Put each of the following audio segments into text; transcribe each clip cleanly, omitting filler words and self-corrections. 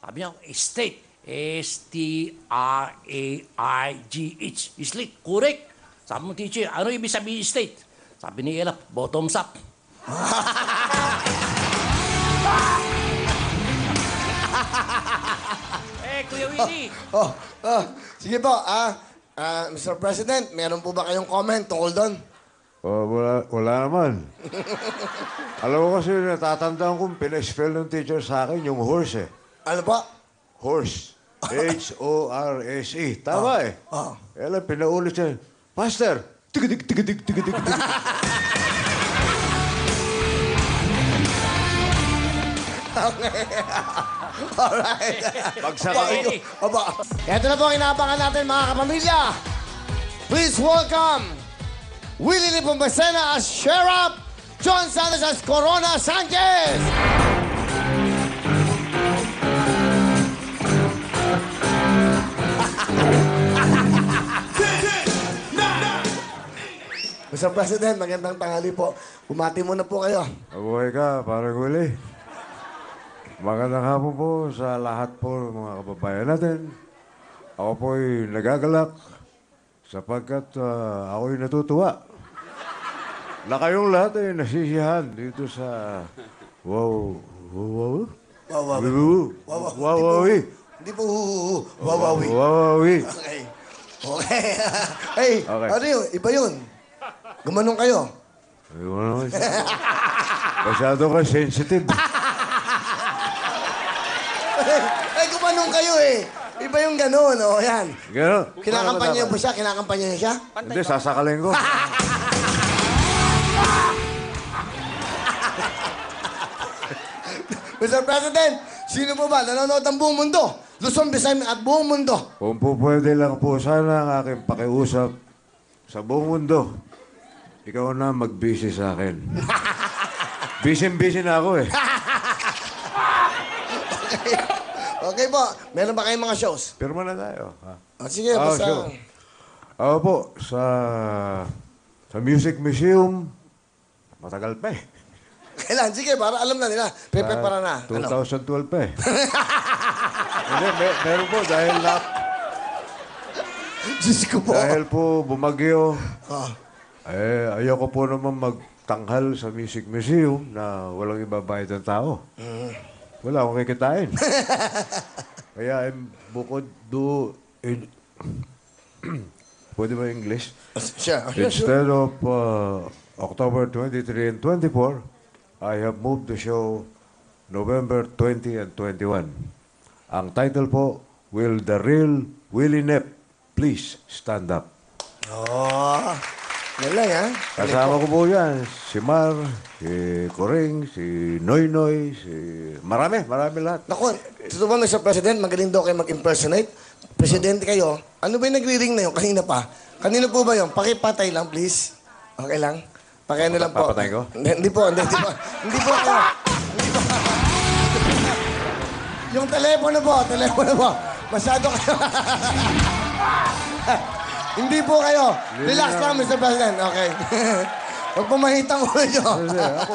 Sabi niya, state. S-T-R-A-I-G-H. State, correct. Sabi mo, teacher, ano ibig sabihin state? Sabi ni Ella, bottoms up. Kuya Willie. Sige po, Mr. President, meron po ba kayong comment tungkol doon? Wala naman. Alam mo kasi, natatandaan kong pina-spell ng teacher sa akin yung horse eh. Ano po? Horse. H-O-R-S-E. Tama eh. Kaya lang, pinaulit siya. Master! Tigadig, tigadig, tigadig, tigadig. Alright. Pagsakay. Aba. Ito na po ang inaabangan natin, mga kapamilya. Please welcome Willie Lipumbacena as Sheriff, John Santos as Corona Sanchez. Mr. President, magandang tanghali po. Bumati muna po kayo. Mabuhay ka, parang huli. Magandang hapon po sa lahat po ng mga kababayan natin. Ako po'y nagagalak sapagkat ako'y natutuwa na kayong lahat ay nasisiyahan dito sa Wawawi. Hindi po Wawawi. Wawawi. Okay. Okay. Hey, Okay. ano yun? Iba yun. Gumanong kayo. Masyado ka sensitive. Ay, gumanong kayo eh. Iba yung gano'n, oh. Yan. Gano'n. Kinakampanya niyo ba siya? Kinakampanya niyo siya? Hindi, sasakalin ko. Mr. President, sino po ba nanonood ang buong mundo? Luzon, Visayas at buong mundo. Kung po pwede lang po sana ang aking pakiusap sa buong mundo, ikaw na mag-busy sa akin. Busy-busy na ako eh. Okay po. Meron ba kayong mga shows? Pirma na tayo. Ha? Sige, basta. Sure. Ako po, sa Music Museum, matagal pa eh. Kailan? Sige, para alam na nila. Prepare para na. 2012 pa eh. Hindi, meron po dahil Diyos ko po. dahil po bumagyo. Ah. Ayoko po naman magtanghal sa Music Museum na walang ibabayad ng tao. Wala akong kikitain. Kaya bukod pwede ba English? Sure. Instead of October 23 and 24, I have moved the show November 20 and 21. Ang title po, Will the Real Willie Nepp Please Stand Up? Oh. Galing, ha? Kasama ko po yan, si Mar, si Coring, si Noynoy, marami lahat. Naku, totoo ba, Mr. President, magaling daw kayo mag-impersonate? Presidente kayo. Ano ba yung nagre-ring na yun? Kanina pa. Kanino po ba yun? Pakipatay lang, please. Okay lang? Pakiano lang po. Papatay ko? Hindi po. Hindi po kayo. Hindi po. Yung telepono po. Masyado kayo. Hindi po kayo. Relax lang, Mr. President. Okay. Huwag po mahitang ulo nyo.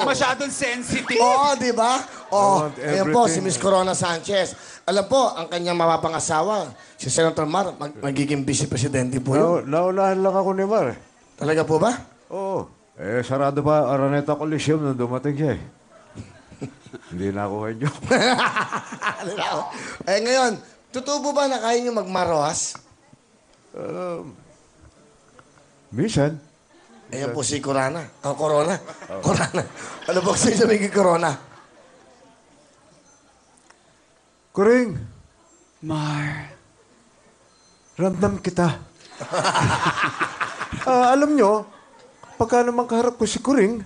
Masyadong sensitive. Oo, di ba? Oo. want Ayan po, si everything. Miss Corona Sanchez. Alam po, ang kanyang mapapangasawa, si Senator Mar, magiging vice-presidente po yun. Naunahan lang ako ni Mar. Talaga po ba? Oo. Sarado pa Araneta Coliseum nung dumating siya eh. Hindi na ako kanyo. Ngayon, totoo po ba na kaya nyo magmaroas? Minsan. Ayan po si Corona. Corona. Corona. Ano po kasi sabihin kay Corona? Kuring, Mar. ramdam kita. Alam nyo, pagka naman kaharap ko si Kuring,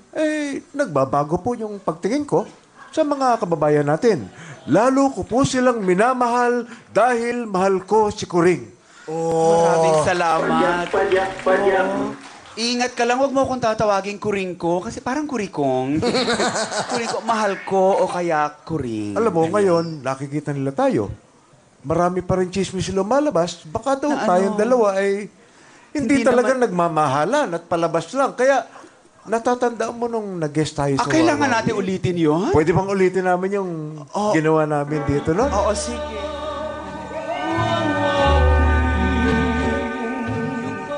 nagbabago po yung pagtingin ko sa mga kababayan natin. Lalo ko po silang minamahal dahil mahal ko si Kuring. Maraming salamat. Ingat ka lang, huwag mo akong tatawagin kuring ko kasi parang kurikong. Kuring ko, mahal ko o kaya kuring. Alam mo, ngayon, nakikita nila tayo. Marami pa rin chismis lumalabas. Baka daw Na ano? tayong dalawa ay hindi Hindi talaga naman- nagmamahalan at palabas lang. Kaya natatandaan mo nung nag-guest tayo sa Kailangan Wawa? natin ulitin yun? Pwede bang ulitin namin yung ginawa namin dito, no? Oo, sige.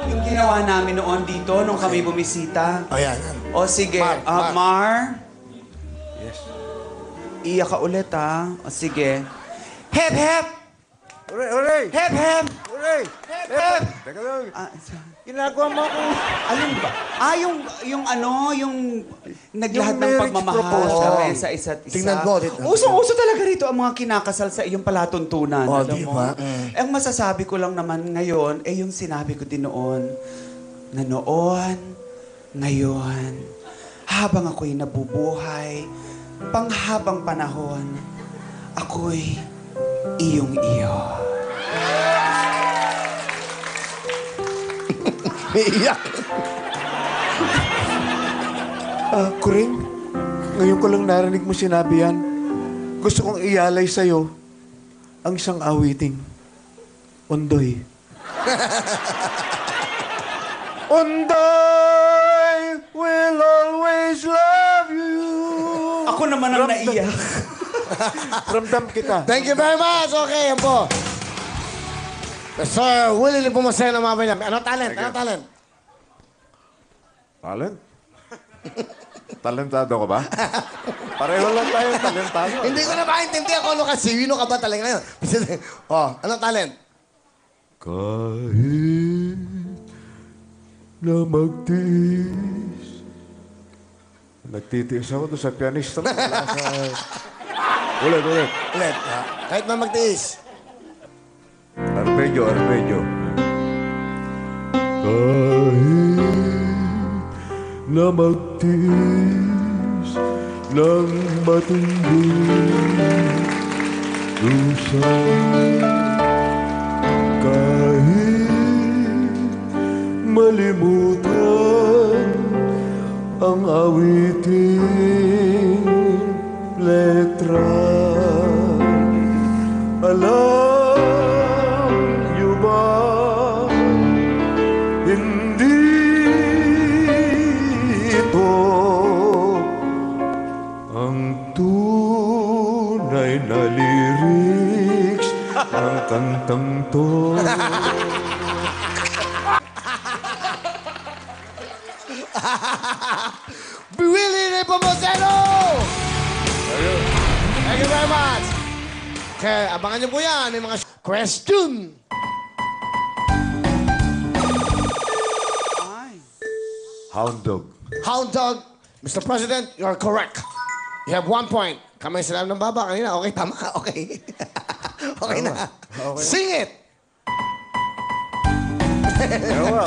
Yung ginawa namin noon dito, nung kami bumisita. O yan. O sige, Mar. Mar. Yes. Iyak ka ulit, ha? O sige. Hep, hep! Uray, uray! Hep, hep! Uray! Hep, hep! Teka lang. Ah, Ginagawa mo ako. alin ba? Yung ano, yung naglahat Yung ng marriage pagmamahal proposal. sa sa isa't isa. Tingnan mo, tingnan mo. Usong-uso talaga rito ang mga kinakasal sa iyong palatuntunan. Oh, alam di mo? ba? Ang masasabi ko lang naman ngayon, yung sinabi ko din noon, na noon, ngayon, habang ako'y nabubuhay, panghabang panahon, ako'y iyong-iyo. Iiyak. Kuring, ngayon ko lang narinig mo sinabi yan. Gusto kong ialay sa'yo ang isang awiting. Ondoy. Ondoy will always love you. Ako naman ang naiyak. Ramdam kita. Thank you very much. Okay, yan po. Sir Willie Lipumasena, mga niya. Ano talent? Ano talent? Talent? Talentado ka ba? Pareho lang tayo talentado. Hindi ko na maintindihan kung ano ka. Sino ka ba talaga ngayon? Ano talent? Kahit na magtiis. Nagtitiis ako doon sa pianista. Wala sa... Ulit. Ulit. Kahit na magtiis. Arpeggio. Kahit na magtiis ng matinding dusa, kahit malimutan ang awiting letra, alam niyo ba, hindi ito ang tunay na lyrics ng kantang to. Willie Lipumasena! Thank you very much. Okay, abangan niyo po yan. May mga question. Hound dog. Hound dog. Mr. President, you are correct. You have 1 point. Kamay sila ng baba kanina. Okay, tama. Okay. Okay na. Okay. Sing it!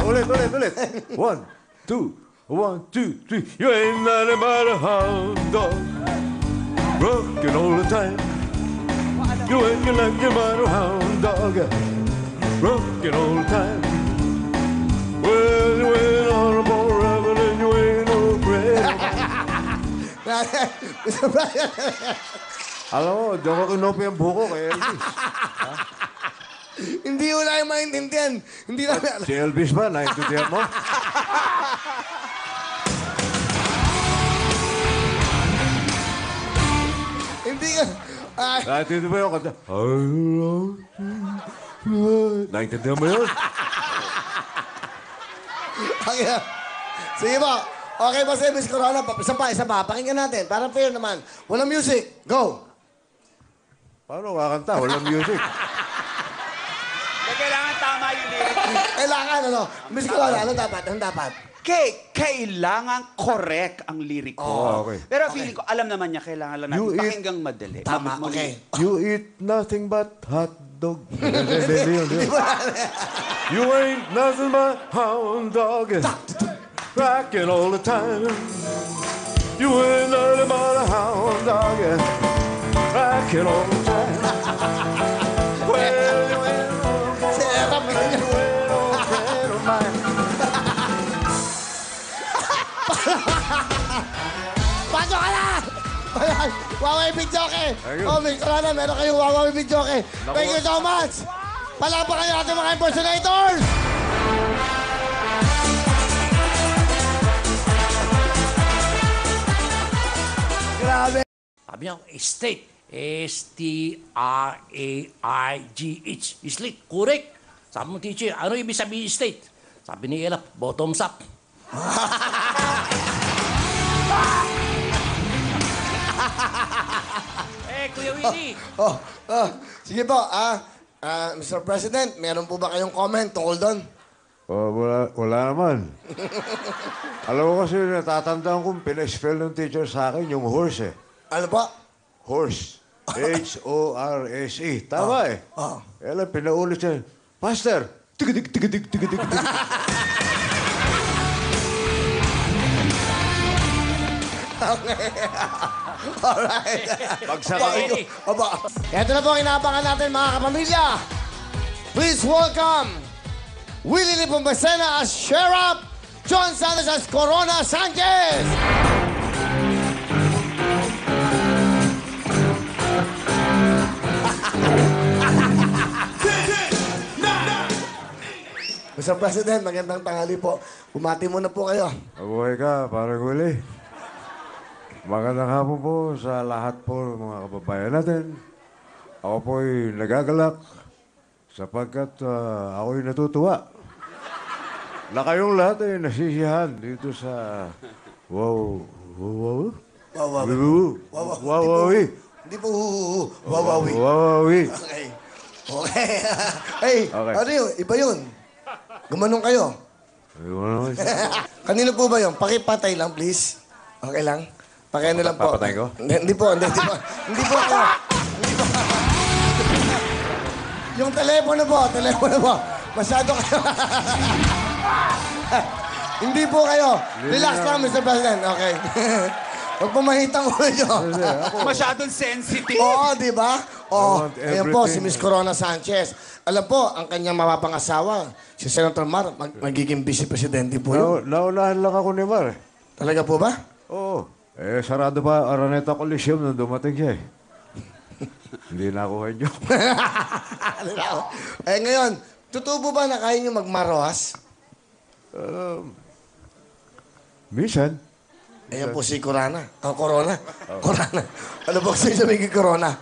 Ulit. 1, 2, 1, 2, 3. You ain't nothing but a hound dog, rocking all the time. You ain't nothing but a hound dog, rocking all the time. Well, you ain't on a ball rabbit and you ain't no bread. Mr. President. Alam mo, diyan ko kinupi ang buko kay Elvis. Hindi ko lang maintindihan. Hindi namin alam. Si Elvis ba? Naintindihan mo? Hindi ko... Ay, Naintindihan mo yung kanta? Naintindihan mo yun? okay. Sige po. Okay ba si Miss Corona? Isa pa. Pakinggan natin. Para fair naman. Walang music. Go! Paano kakanta? Walang music. Kailangan tama yung lyrics. Kailangan, ano? Miss Corona, ano dapat? Ano dapat? Kailangan correct ang lirik ko. Oh, okay. Pero feeling ko, alam naman niya, kailangan lang natin You eat- pakinggang madali. Tama, Mabilis. okay. You eat nothing but hot dog. Hindi. You ain't nothing but hound dog. Rocking all the time. You ain't nothing but a hound dog. Rocking all the time. Well, you ain't no friend of mine. Pasok ka na! Ayan, Wawa Bidyoke! Ayun. Oh, Miss Corona, meron kayong Wawa Bidyoke. Thank you so much! Palapakan niyo natin mga impersonators! Grabe. Sabi niya, state. S-T-R-A-I-G-H. Slick, correct. Sabi mo, teacher, ano ibig sabihin state? Sabi ni Ella, bottoms up. Kuya Willie. Sige po, Mr. President, meron po ba kayong comment tungkol doon? Wala naman. Alam mo kasi, natatandaan kong pina-spell ng teacher sa akin yung horse eh. Ano po? Horse. H-O-R-S-E. Tama eh. Kaya lang, pinaulit siya. Master! Tigadig, tigadig, tigadig, tigadig. Alright. Pagsakay. Aba. Ito na po ang inaabangan natin, mga kapamilya. Please welcome Willie Lipumbasena as Sheriff, John Santos as Corona Sanchez. Mr. President, magandang tanghali po. Bumati muna po kayo. Mabuhay ka, parang huli. Magandang hapon po sa lahat po mga kababayan natin. Ako po'y nagagalak sapagkat ako'y natutuwa na kayong lahat ay nasisiyahan dito sa Wawawi. Hindi po Wawawi. Wawawi. Okay. Okay. Hey, Okay. ano yun? Iba yun. Gumanong kayo. Kanino po ba yun? Pakipatay lang, please. Okay lang? Pakiano lang po. Papatay ko? Hindi po. Hindi po kayo. Hindi po. Yung telepono po. Masyado kayo. Hindi po kayo. Relax lang, Mr. President. Okay. Huwag po mahitang ulo nyo. Masyadong sensitive. Oo, di ba? Oo. want Ayan po, si everything. Miss Corona Sanchez. Alam po, ang kanyang mapapangasawa, si Senator Mar, magiging vice-presidente po yun. Naunahan lang ako ni Mar. Talaga po ba? Oo. Sarado pa Araneta Coliseum nung dumating siya eh. Hindi na ako kanyo. Ngayon, totoo po ba na kaya niyo magmaroas? Minsan. Ayan po si Corona. Corona. Corona. Ano po kasi sabihin kay Corona?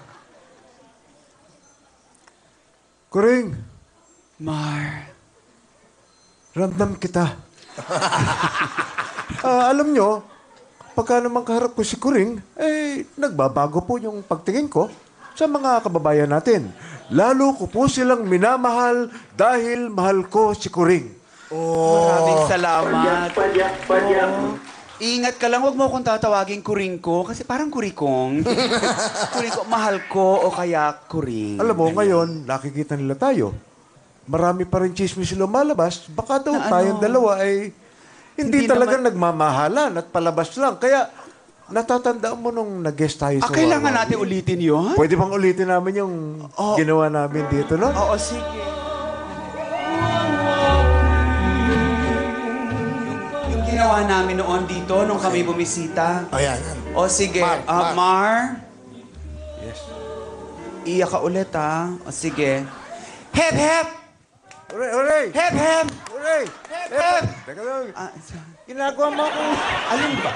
Kuring, Mar. ramdam kita. Alam nyo, pagka naman kaharap ko si Kuring, nagbabago po yung pagtingin ko sa mga kababayan natin. Lalo ko po silang minamahal dahil mahal ko si Kuring. Maraming salamat. Oo. Ingat ka lang, huwag mo akong tatawagin kuring ko kasi parang kurikong. Kuring ko, mahal ko o kaya kuring. Alam mo, ngayon, nakikita nila tayo. Marami pa rin chismis lumalabas. Baka daw Na ano? tayong dalawa ay hindi talagang nagmamahalan at palabas lang. Kaya natatandaan mo nung nag-guest tayo sa Kailangan Wawa. natin ulitin yun? Pwede bang ulitin namin yung ginawa namin dito, no? Oo, sige. Yung ginawa namin noon dito, nung kami bumisita. Ayan. O sige, Mar. Mar. Yes. Iyak ka ulit, ha? O sige. Hep, hep! Hooray! Hooray! Hep, hep! Hooray! Hep, hep! Teka lang. Ah, Ginagawa mo ako. alin ba?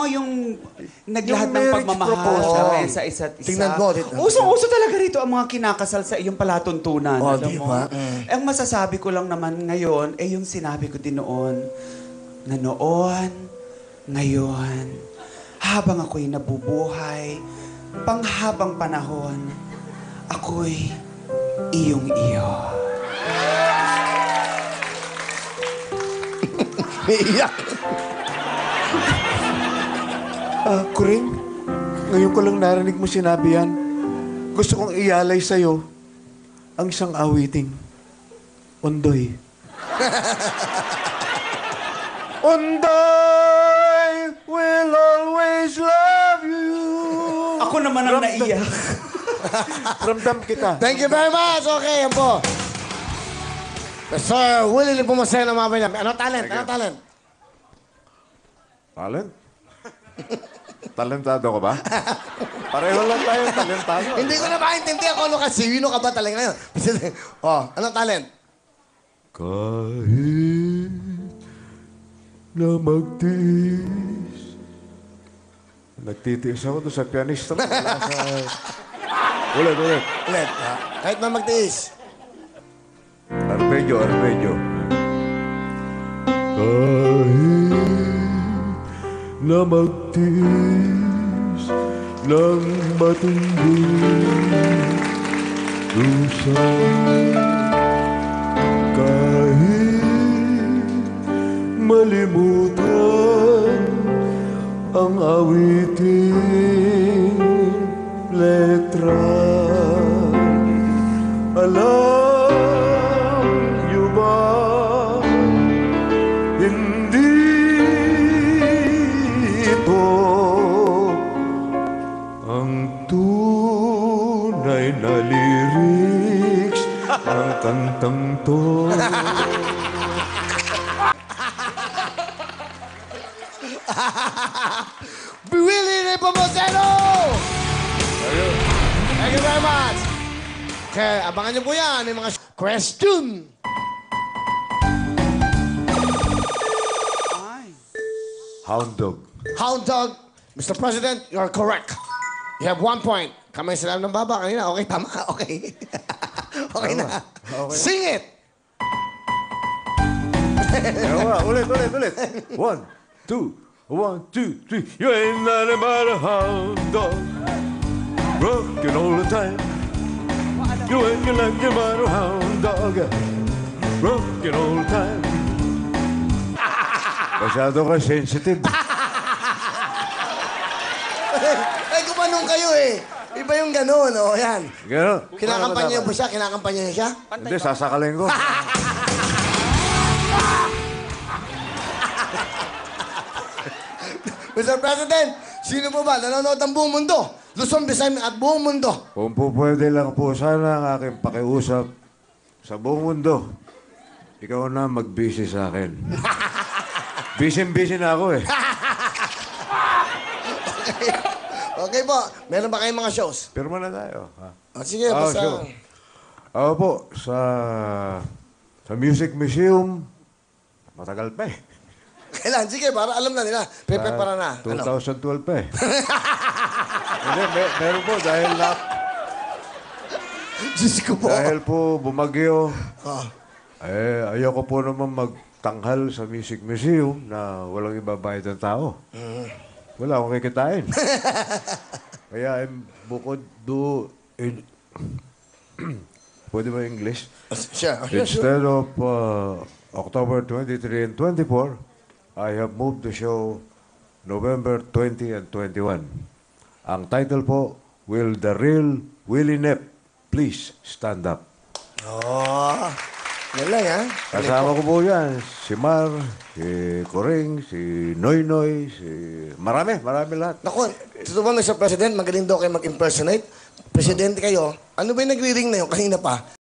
Yung naglahat Yung ng marriage pagmamahal proposal. sa isa't isa. Tingnan mo, tingnan. Usong-uso talaga rito ang mga kinakasal sa iyong palatuntunan. Oh, alam di mo? ba? Ang masasabi ko lang naman ngayon, yung sinabi ko din noon, na noon, ngayon, habang ako'y nabubuhay, panghabang panahon, ako'y iyong-iyo. Iiyak. Kuring, ngayon ko lang narinig mo sinabi yan. Gusto kong ialay sa'yo ang isang awiting. Ondoy. Ondoy will always love you. Ako naman ang naiyak. Ramdam kita. Thank you very much. Okay, yan po. Sir Willie Lipumbasena, mga niya. Ano talent? Ano talent? Talent? Talentado ka ba? Pareho lang tayo talentado. Hindi ko na maintindihan kung ano kasi. Sino ka ba talaga ngayon? Ano talent? Kahit na magtiis Nagtitiis ako doon sa pianista. Wala sa... Ulit. Ulit. Kahit na magtiis. Arpeggio. Kahit na magtiis ng matinding dusa, kahit malimutan ang awiting letra. Alam niyo ba, hindi ito ang tunay na lyrics ng kantang to. Willie Nepomuceno! Thank you very much. Kaya abangan niyo po yan, yung mga question. Hound dog. Hound dog. Mr. President, you're correct. You have 1 point. Kamay sila ng baba kanina. Okay, tama. Okay. Okay na. Okay. Sing it! Ulit. 1, 2, 1, 2, 3. You ain't nothing but a hound dog, rocking all the time. You ain't nothing but a hound dog, rocking all the time. Masyado ka sensitive. Ay, kumanong kayo eh. Iba yung gano'n, oh. Yan. Gano'n. Kinakampanya niyo ba siya? Kinakampanya niyo siya? Hindi, sasakalin ko. Mr. President, sino po ba nanonood ang buong mundo? Luzon, Visayas at buong mundo. Kung po pwede lang po sana ang aking pakiusap sa buong mundo, ikaw na mag-busy sa akin. Busy na ako eh. Okay po. Meron ba kayong mga shows? Pirma na tayo. Ha? Oh, sige, Ah, basta. sure. Ako po, sa Music Museum, matagal pa eh. Kailan? Sige, para alam na nila. Prepare para na. Ano? 2012 pa eh. Hindi, meron po Diyos ko po. dahil po bumagyo, Ah. ayoko po naman magtanghal sa Music Museum na walang ibabayad ng tao. Wala akong kikitain. Kaya bukod pwede ba English? Sure. Instead of October 23 and 24, I have moved the show November 20 and 21. Ang title po, Will the Real Willie Nep Please Stand Up? Oh. Galing, ha? Kasama ko po yan, si Mar, si Coring, si Noynoy, marami lahat. Naku, totoo ba, Mr. President, magaling daw kayo mag-impersonate? Presidente kayo. Ano ba yung nagre-ring na yun kanina pa?